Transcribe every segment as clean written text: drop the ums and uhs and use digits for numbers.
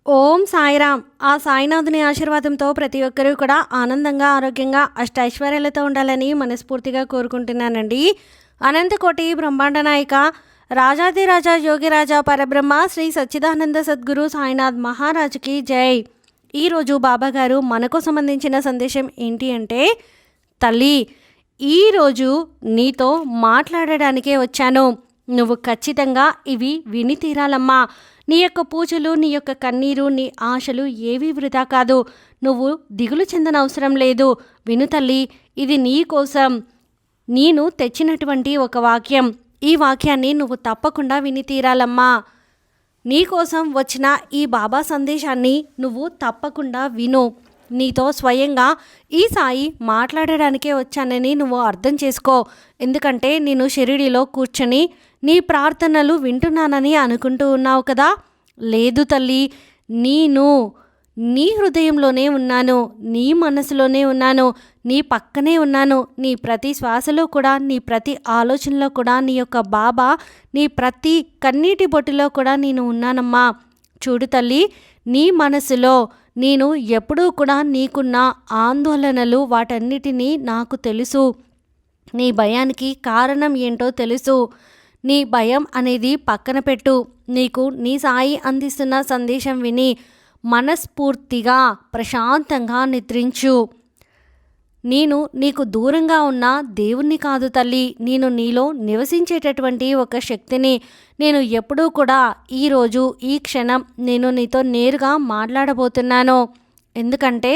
ఓం సాయిరామ్. ఆ సాయినాథుని ఆశీర్వాదంతో ప్రతి ఒక్కరూ కూడా ఆనందంగా, ఆరోగ్యంగా, అష్టైశ్వర్యాలతో ఉండాలని మనస్ఫూర్తిగా కోరుకుంటున్నానండి. అనంతకోటి బ్రహ్మాండ నాయక రాజాదిరాజా యోగిరాజా పరబ్రహ్మ శ్రీ సచ్చిదానంద సద్గురు సాయినాథ్ మహారాజుకి జై. ఈరోజు బాబాగారు మనకు సంబంధించిన సందేశం ఏంటి అంటే, తల్లి, ఈరోజు నీతో మాట్లాడడానికే వచ్చాను. నువ్వు ఖచ్చితంగా ఇవి విని తీరాలమ్మా. నీ యొక్క పూజలు, నీ యొక్క కన్నీరు, నీ ఆశలు ఏవీ వృధా కాదు. నువ్వు దిగులు చెందనవసరం లేదు. విను తల్లి, ఇది నీ కోసం నేను తెచ్చినటువంటి ఒక వాక్యం. ఈ వాక్యాన్ని నువ్వు తప్పకుండా విని తీరాలమ్మా. నీ కోసం వచ్చిన ఈ బాబా సందేశాన్ని నువ్వు తప్పకుండా విను. నీతో స్వయంగా ఈ సాయి మాట్లాడడానికే వచ్చానని నువ్వు అర్థం చేసుకో. ఎందుకంటే నేను షిరిడీలో కూర్చొని నీ ప్రార్థనలు వింటున్నానని అనుకుంటూ ఉన్నావు కదా. లేదు తల్లి, నేను నీ హృదయంలోనే ఉన్నాను, నీ మనసులోనే ఉన్నాను, నీ పక్కనే ఉన్నాను. నీ ప్రతి శ్వాసలో కూడా, నీ ప్రతి ఆలోచనలో కూడా నీ యొక్క బాబా, నీ ప్రతి కన్నీటి బొట్టులో కూడా నేను ఉన్నానమ్మా. చూడు తల్లి, నీ మనసులో నేను ఎప్పుడూ కూడా నీకున్న ఆందోళనలు వాటన్నిటినీ నాకు తెలుసు. నీ భయానికి కారణం ఏంటో తెలుసు. నీ భయం అనేది పక్కన పెట్టు. నీకు నీ సాయి అందిస్తున్న సందేశం విని మనస్ఫూర్తిగా ప్రశాంతంగా నిద్రించు. నేను నీకు దూరంగా ఉన్న దేవుణ్ణి కాదు తల్లి, నేను నీలో నివసించేటటువంటి ఒక శక్తిని. నేను ఎప్పుడూ కూడా ఈరోజు ఈ క్షణం నేను నీతో నేరుగా మాట్లాడబోతున్నాను. ఎందుకంటే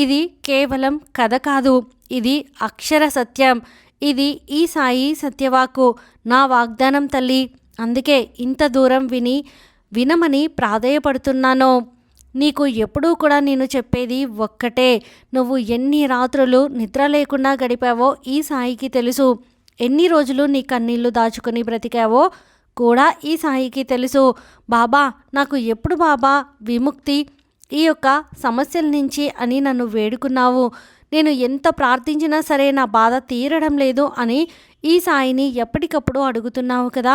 ఇది కేవలం కథ కాదు, ఇది అక్షర సత్యం. ఇది ఈ సాయి సత్యవాకు, నా వాగ్దానం తల్లి. అందుకే ఇంత దూరం వినమని ప్రాధేయపడుతున్నాను. నీకు ఎప్పుడూ కూడా నేను చెప్పేది ఒక్కటే. నువ్వు ఎన్ని రాత్రులు నిద్ర లేకుండా గడిపావో ఈ సాయికి తెలుసు. ఎన్ని రోజులు నీ కన్నీళ్లు దాచుకొని బ్రతికావో కూడా ఈ సాయికి తెలుసు. బాబా, నాకు ఎప్పుడు బాబా విముక్తి ఈ యొక్క సమస్యల నుంచి అని నన్ను వేడుకున్నావు. నేను ఎంత ప్రార్థించినా సరే నా బాధ తీరడం లేదు అని ఈ సాయిని ఎప్పటికప్పుడు అడుగుతున్నావు కదా.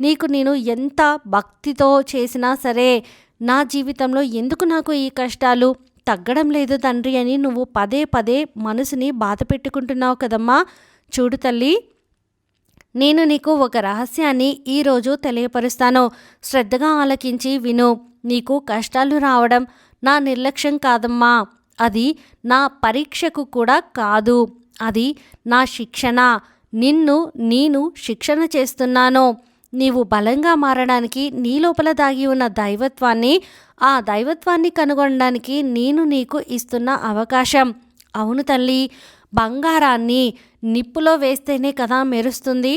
నీకు నేను ఎంత భక్తితో చేసినా సరే నా జీవితంలో ఎందుకు నాకు ఈ కష్టాలు తగ్గడం లేదు తండ్రి అని నువ్వు పదే పదే మనసుని బాధ పెట్టుకుంటున్నావు కదమ్మా. చూడు తల్లి, నేను నీకు ఒక రహస్యాన్ని ఈరోజు తెలియపరుస్తాను. శ్రద్ధగా ఆలకించి విను. నీకు కష్టాలు రావడం నా నిర్లక్ష్యం కాదమ్మా. అది నా పరీక్షకు కూడా కాదు, అది నా శిక్షణ. నిన్ను నేను శిక్షణ చేస్తున్నాను. నీవు బలంగా మారడానికి నీ లోపల దాగి ఉన్న దైవత్వాన్ని, ఆ దైవత్వాన్ని కనుగొనడానికి నేను నీకు ఇస్తున్న అవకాశం. అవును తల్లి, బంగారాన్ని నిప్పులో వేస్తేనే కదా మెరుస్తుంది,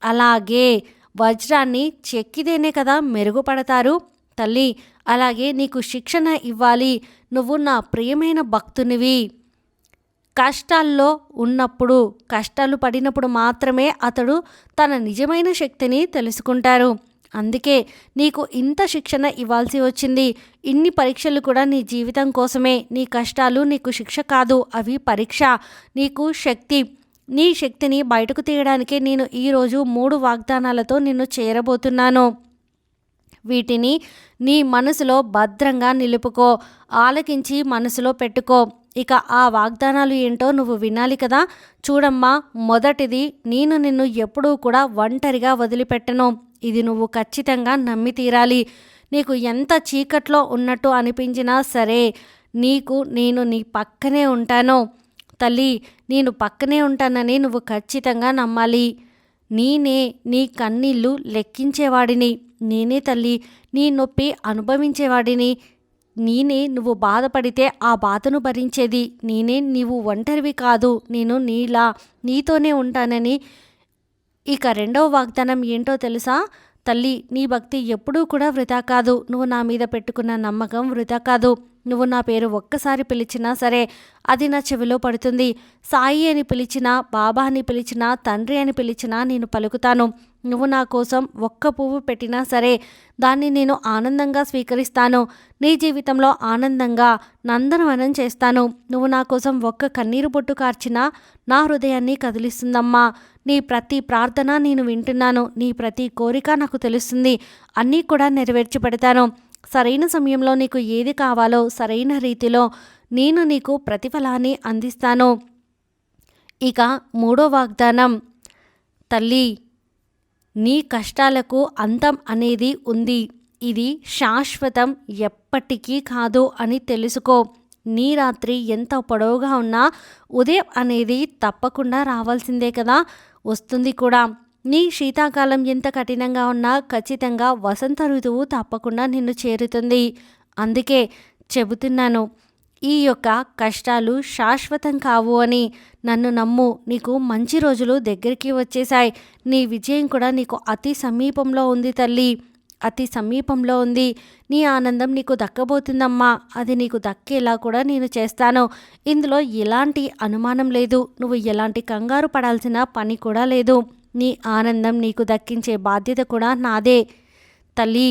అలాగే వజ్రాన్ని చెక్కితేనే కదా మెరుగుపడతారు తల్లి. అలాగే నీకు శిక్షణ ఇవ్వాలి. నువ్వు నా ప్రియమైన భక్తునివి. కష్టాల్లో ఉన్నప్పుడు, కష్టాలు పడినప్పుడు మాత్రమే అతడు తన నిజమైన శక్తిని తెలుసుకుంటారు. అందుకే నీకు ఇంత శిక్షణ ఇవ్వాల్సి వచ్చింది. ఇన్ని పరీక్షలు కూడా నీ జీవితం కోసమే. నీ కష్టాలు నీకు శిక్ష కాదు, అవి పరీక్ష. నీకు శక్తి, నీ శక్తిని బయటకు తీయడానికే నేను ఈరోజు 3 వాగ్దానాలతో నిన్ను చేరబోతున్నాను. వీటిని నీ మనసులో భద్రంగా నిలుపుకో, ఆలకించి మనసులో పెట్టుకో. ఇక ఆ వాగ్దానాలు ఏంటో నువ్వు వినాలి కదా. చూడమ్మా, మొదటిది, నేను నిన్ను ఎప్పుడూ కూడా ఒంటరిగా వదిలిపెట్టను. ఇది నువ్వు ఖచ్చితంగా నమ్మి తీరాలి. నీకు ఎంత చీకట్లో ఉన్నట్టు అనిపించినా సరే నేను నీ పక్కనే ఉంటాను తల్లి. నేను పక్కనే ఉంటానని నువ్వు ఖచ్చితంగా నమ్మాలి. నేనే నీ కన్నీళ్ళు లెక్కించేవాడిని, నేనే తల్లి నీ నొప్పి అనుభవించేవాడిని, నేనే నువ్వు బాధపడితే ఆ బాధను భరించేది, నేనే. నీవు ఒంటరివి కాదు, నేను నీతోనే ఉంటానని. ఇక రెండవ వాగ్దానం ఏంటో తెలుసా తల్లి, నీ భక్తి ఎప్పుడూ కూడా వృధా కాదు. నువ్వు నా మీద పెట్టుకున్న నమ్మకం వృధా కాదు. నువ్వు నా పేరు ఒక్కసారి పిలిచినా సరే అది నా చెవిలో పడుతుంది. సాయి అని పిలిచినా, బాబా అని పిలిచినా, తండ్రి అని పిలిచినా నేను పలుకుతాను. నువ్వు నా కోసం ఒక్క పువ్వు పెట్టినా సరే దాన్ని నేను ఆనందంగా స్వీకరిస్తాను. నీ జీవితంలో ఆనందంగా నందనవనం చేస్తాను. నువ్వు నా కోసం ఒక్క కన్నీరు బొట్టు కార్చినా నా హృదయాన్ని కదిలిస్తుందమ్మా. నీ ప్రతి ప్రార్థన నేను వింటున్నాను. నీ ప్రతి కోరిక నాకు తెలుస్తుంది. అన్నీ కూడా నెరవేర్చి పెడతాను. సరైన సమయంలో నీకు ఏది కావాలో సరైన రీతిలో నేను నీకు ప్రతిఫలాన్ని అందిస్తాను. ఇక మూడో వాగ్దానం, తల్లి నీ కష్టాలకు అంతం అనేది ఉంది. ఇది శాశ్వతం, ఎప్పటికీ కాదు అని తెలుసుకో. నీ రాత్రి ఎంత పొడవుగా ఉన్నా ఉదయం అనేది తప్పకుండా రావాల్సిందే కదా, వస్తుంది కూడా. నీ శీతాకాలం ఎంత కఠినంగా ఉన్నా ఖచ్చితంగా వసంత ఋతువు తప్పకుండా నిన్ను చేరుతుంది. అందుకే చెబుతున్నాను, ఈ యొక్క కష్టాలు శాశ్వతం కావు అని. నన్ను నమ్ము, నీకు మంచి రోజులు దగ్గరికి వచ్చేసాయి. నీ విజయం కూడా నీకు అతి సమీపంలో ఉంది తల్లి, అతి సమీపంలో ఉంది. నీ ఆనందం నీకు దక్కబోతుందమ్మా. అది నీకు దక్కేలా కూడా నేను చేస్తాను. ఇందులో ఎలాంటి అనుమానం లేదు. నువ్వు ఎలాంటి కంగారు పడాల్సిన పని కూడా లేదు. నీ ఆనందం నీకు దక్కించే బాధ్యత కూడా నాదే తల్లి.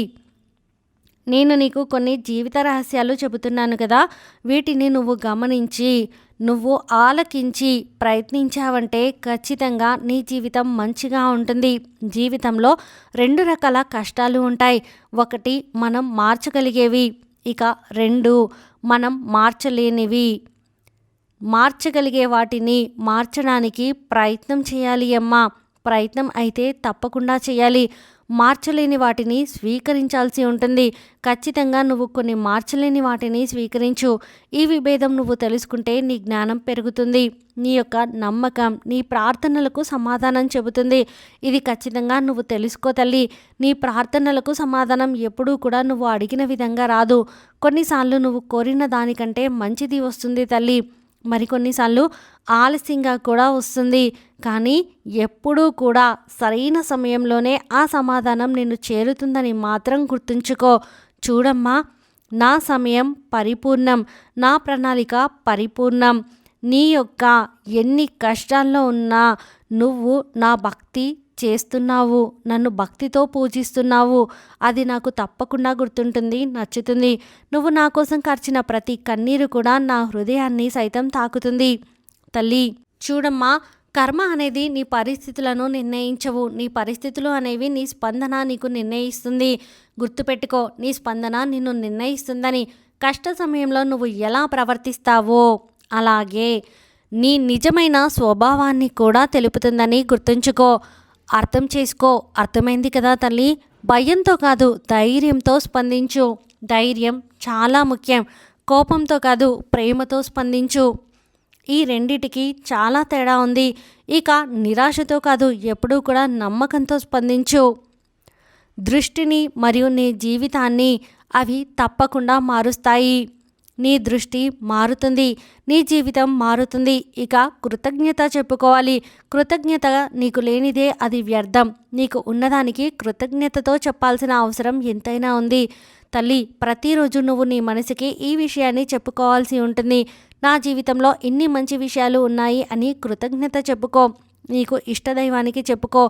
నేను నీకు కొన్ని జీవిత రహస్యాలు చెబుతున్నాను కదా, వీటిని నువ్వు గమనించి నువ్వు ఆలకించి ప్రయత్నించావంటే ఖచ్చితంగా నీ జీవితం మంచిగా ఉంటుంది. జీవితంలో 2 రకాల కష్టాలు ఉంటాయి. ఒకటి మనం మార్చగలిగేవి, ఇక 2 మనం మార్చలేనివి. మార్చగలిగే వాటిని మార్చడానికి ప్రయత్నం చేయాలి అమ్మా. ప్రయత్నం అయితే తప్పకుండా చేయాలి. మార్చలేని వాటిని స్వీకరించాల్సి ఉంటుంది. ఖచ్చితంగా నువ్వు కొన్ని మార్చలేని వాటిని స్వీకరించు. ఈ విభేదం నువ్వు తెలుసుకుంటే నీ జ్ఞానం పెరుగుతుంది. నీ యొక్క నమ్మకం నీ ప్రార్థనలకు సమాధానం చెబుతుంది. ఇది ఖచ్చితంగా నువ్వు తెలుసుకో తల్లి. నీ ప్రార్థనలకు సమాధానం ఎప్పుడూ కూడా నువ్వు అడిగిన విధంగా రాదు. కొన్నిసార్లు నువ్వు కోరిన దానికంటే మంచిది వస్తుంది తల్లి. మరికొన్నిసార్లు ఆలస్యంగా కూడా వస్తుంది. కానీ ఎప్పుడూ కూడా సరైన సమయంలోనే ఆ సమాధానం నిన్ను చేరుతుందని మాత్రం గుర్తుంచుకో. చూడమ్మా, నా సమయం పరిపూర్ణం, నా ప్రణాళిక పరిపూర్ణం. నీ యొక్క ఎన్ని కష్టాల్లో ఉన్నా నువ్వు నా భక్తి చేస్తున్నావు, నన్ను భక్తితో పూజిస్తున్నావు. అది నాకు తప్పకుండా గుర్తుంటుంది, నచ్చుతుంది. నువ్వు నా కోసం కార్చిన ప్రతి కన్నీరు కూడా నా హృదయాన్ని సైతం తాకుతుంది తల్లి. చూడమ్మా, కర్మ అనేది నీ పరిస్థితులను నిర్ణయించవు. నీ పరిస్థితులు అనేవి నీ స్పందన నీకు నిర్ణయిస్తుంది. గుర్తుపెట్టుకో, నీ స్పందన నిన్ను నిర్ణయిస్తుందని. కష్ట సమయంలో నువ్వు ఎలా ప్రవర్తిస్తావో అలాగే నీ నిజమైన స్వభావాన్ని కూడా తెలుపుతుందని గుర్తుంచుకో. అర్థం చేసుకో. అర్థమైంది కదా తల్లి? భయంతో కాదు, ధైర్యంతో స్పందించు. ధైర్యం చాలా ముఖ్యం. కోపంతో కాదు, ప్రేమతో స్పందించు. ఈ రెండిటికి చాలా తేడా ఉంది. ఇక నిరాశతో కాదు, ఎప్పుడూ కూడా నమ్మకంతో స్పందించు. దృష్టిని మరియు నీ జీవితాన్ని అవి తప్పకుండా మారుస్తాయి. నీ దృష్టి మారుతుంది, నీ జీవితం మారుతుంది. ఇక కృతజ్ఞత చెప్పుకోవాలి. కృతజ్ఞత నీకు లేనిదే అది వ్యర్థం. నీకు ఉన్నదానికి కృతజ్ఞతతో చెప్పాల్సిన అవసరం ఎంతైనా ఉంది తల్లి. ప్రతిరోజు నువ్వు నీ మనసుకి ఈ విషయాన్ని చెప్పుకోవాల్సి ఉంటుంది. నా జీవితంలో ఇన్ని మంచి విషయాలు ఉన్నాయి అని కృతజ్ఞత చెప్పుకో. నీకు ఇష్టదైవానికి చెప్పుకో,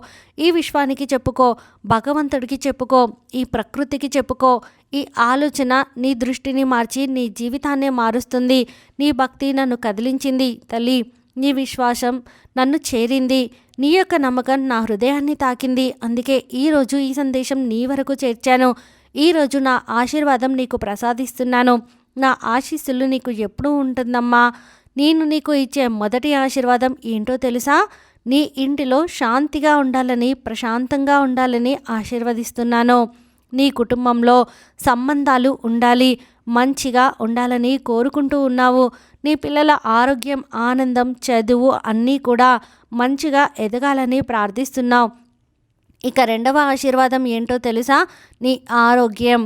ఈ విశ్వానికి చెప్పుకో, భగవంతుడికి చెప్పుకో, ఈ ప్రకృతికి చెప్పుకో. ఈ ఆలోచన నీ దృష్టిని మార్చి నీ జీవితాన్నే మారుస్తుంది. నీ భక్తి నన్ను కదిలించింది తల్లి. నీ విశ్వాసం నన్ను చేరింది. నీ యొక్క నమ్మకం నా హృదయాన్ని తాకింది. అందుకే ఈరోజు ఈ సందేశం నీ వరకు చేర్చాను. ఈరోజు నా ఆశీర్వాదం నీకు ప్రసాదిస్తున్నాను. నా ఆశీస్సులు నీకు ఎప్పుడూ ఉంటుందమ్మా. నేను నీకు ఇచ్చే మొదటి ఆశీర్వాదం ఏంటో తెలుసా? నీ ఇంటిలో శాంతిగా ఉండాలని, ప్రశాంతంగా ఉండాలని ఆశీర్వదిస్తున్నాను. నీ కుటుంబంలో సంబంధాలు ఉండాలి, మంచిగా ఉండాలని కోరుకుంటూ ఉన్నావు. నీ పిల్లల ఆరోగ్యం, ఆనందం, చదువు అన్నీ కూడా మంచిగా ఎదగాలని ప్రార్థిస్తున్నావు. ఇక రెండవ ఆశీర్వాదం ఏంటో తెలుసా? నీ ఆరోగ్యం.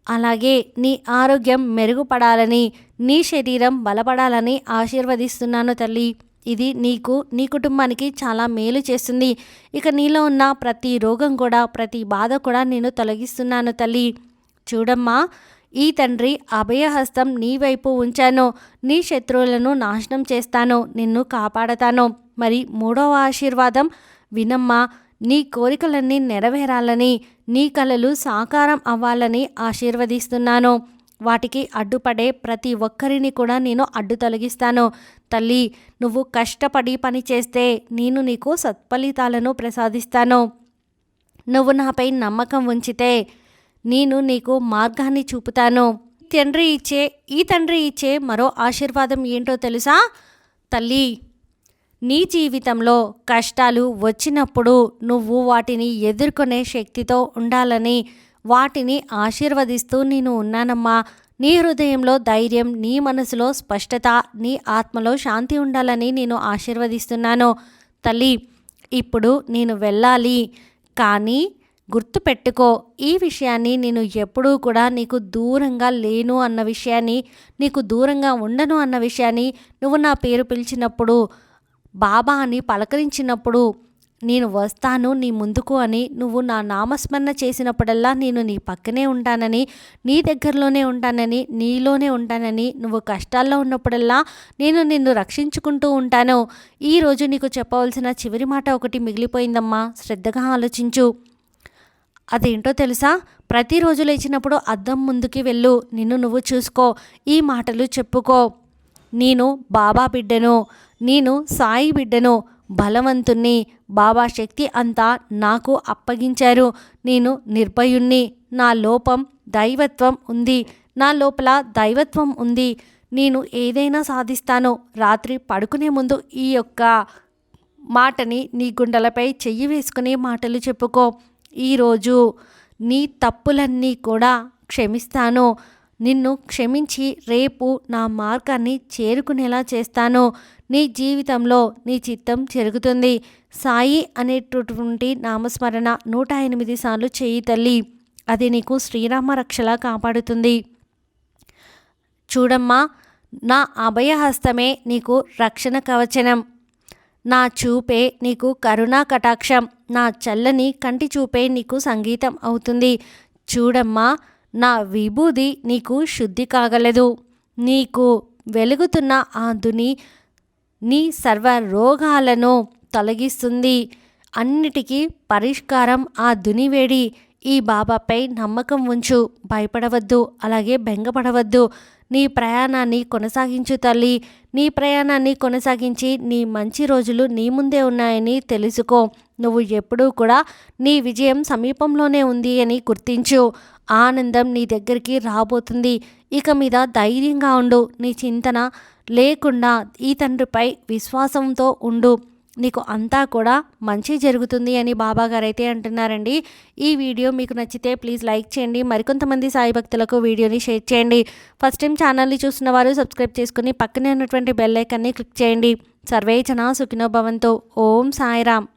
అలాగే నీ ఆరోగ్యం మెరుగుపడాలని, నీ శరీరం బలపడాలని ఆశీర్వదిస్తున్నాను తల్లి. ఇది నీకు, నీ కుటుంబానికి చాలా మేలు చేస్తుంది. ఇక నీలో ఉన్న ప్రతి రోగం కూడా, ప్రతి బాధ కూడా నేను తొలగిస్తున్నాను తల్లి. చూడమ్మా, ఈ తండ్రి అభయహస్తం నీ వైపు ఉంచాను. నీ శత్రువులను నాశనం చేస్తాను, నిన్ను కాపాడతాను. మరి మూడవ ఆశీర్వాదం వినమ్మా. నీ కోరికలన్నీ నెరవేరాలని, నీ కలలు సాకారం అవ్వాలని ఆశీర్వదిస్తున్నాను. వాటికి అడ్డుపడే ప్రతి ఒక్కరిని కూడా నేను అడ్డు తొలగిస్తాను తల్లి. నువ్వు కష్టపడి పని చేస్తే నేను నీకు సత్ఫలితాలను ప్రసాదిస్తాను. నువ్వు నాపై నమ్మకం ఉంచితే నేను నీకు మార్గాన్ని చూపుతాను. ఈ తండ్రి ఇచ్చే మరో ఆశీర్వాదం ఏంటో తెలుసా? తల్లి, నీ జీవితంలో కష్టాలు వచ్చినప్పుడు నువ్వు వాటిని ఎదుర్కొనే శక్తితో ఉండాలని వాటిని ఆశీర్వదిస్తూ నేను ఉన్నానమ్మా. నీ హృదయంలో ధైర్యం, నీ మనసులో స్పష్టత, నీ ఆత్మలో శాంతి ఉండాలని నేను ఆశీర్వదిస్తున్నాను. తల్లి, ఇప్పుడు నేను వెళ్ళాలి, కానీ గుర్తుపెట్టుకో, ఈ విషయాన్ని నేను ఎప్పుడూ కూడా నీకు దూరంగా లేను అన్న విషయాన్ని, నీకు దూరంగా ఉండను అన్న విషయాన్ని, నువ్వు నా పేరు పిలిచినప్పుడు, బాబా అని పలకరించినప్పుడు నేను వస్తాను నీ ముందుకు అని, నువ్వు నా నామస్మరణ చేసినప్పుడల్లా నేను నీ పక్కనే ఉంటానని, నీ దగ్గరలోనే ఉంటానని, నీలోనే ఉంటానని, నువ్వు కష్టాల్లో ఉన్నప్పుడల్లా నేను నిన్ను రక్షించుకుంటూ ఉంటాను. ఈరోజు నీకు చెప్పవలసిన చివరి మాట ఒకటి మిగిలిపోయిందమ్మా, శ్రద్ధగా ఆలోచించు. అదేంటో తెలుసా? ప్రతిరోజు లేచినప్పుడు అద్దం ముందుకి వెళ్ళు, నిన్ను నువ్వు చూసుకో, ఈ మాటలు చెప్పుకో. నేను బాబా బిడ్డను, నేను సాయి బిడ్డను, బలవంతుణ్ణి, బాబా శక్తి అంతా నాకు అప్పగించారు, నేను నిర్భయుణ్ణి, నా లోపల దైవత్వం ఉంది, నేను ఏదైనా సాధిస్తాను. రాత్రి పడుకునే ముందు ఈ యొక్క మాటని నీ గుండెలపై చెయ్యి వేసుకునే మాటలు చెప్పుకో. ఈరోజు నీ తప్పులన్నీ కూడా క్షమిస్తాను, నిన్ను క్షమించి రేపు నా మార్గాన్ని చేరుకునేలా చేస్తాను. నీ జీవితంలో నీ చిత్తం జరుగుతుంది. సాయి అనేటటువంటి నామస్మరణ 108 సార్లు చేయి తల్లి, అది నీకు శ్రీరామ రక్షలా కాపాడుతుంది. చూడమ్మా, నా అభయహస్తమే నీకు రక్షణ కవచనం, నా చూపే నీకు కరుణా కటాక్షం, నా చల్లని కంటి చూపే నీకు సంగీతం అవుతుంది. చూడమ్మా, నా విభూది నీకు శుద్ధి కాగలదు. నీకు వెలుగుతున్న ఆ దుని నీ సర్వ రోగాలను తొలగిస్తుంది. అన్నిటికీ పరిష్కారం ఆ దునివేడి. ఈ బాబాపై నమ్మకం ఉంచు, భయపడవద్దు, అలాగే బెంగపడవద్దు. నీ ప్రయాణాన్ని కొనసాగించు తల్లి. నీ ప్రయాణాన్ని కొనసాగించి నీ మంచి రోజులు నీ ముందే ఉన్నాయని తెలుసుకో. నువ్వు ఎప్పుడూ కూడా నీ విజయం సమీపంలోనే ఉంది అని గుర్తించు. ఆనందం నీ దగ్గరికి రాబోతుంది. ఇక మీద ధైర్యంగా ఉండు. నీ చింతన లేకుండా ఈ తండ్రిపై విశ్వాసంతో ఉండు. నీకు అంతా కూడా మంచి జరుగుతుంది అని బాబాగారు అయితే అంటున్నారండి. ఈ వీడియో మీకు నచ్చితే ప్లీజ్ లైక్ చేయండి. మరికొంతమంది సాయి భక్తులకు వీడియోని షేర్ చేయండి. ఫస్ట్ టైం ఛానల్ని చూస్తున్న వారు సబ్స్క్రైబ్ చేసుకుని పక్కనే ఉన్నటువంటి బెల్ ఐకాన్ని క్లిక్ చేయండి. సర్వే జనా సుఖినో భవంతు. ఓం సాయిరామ్.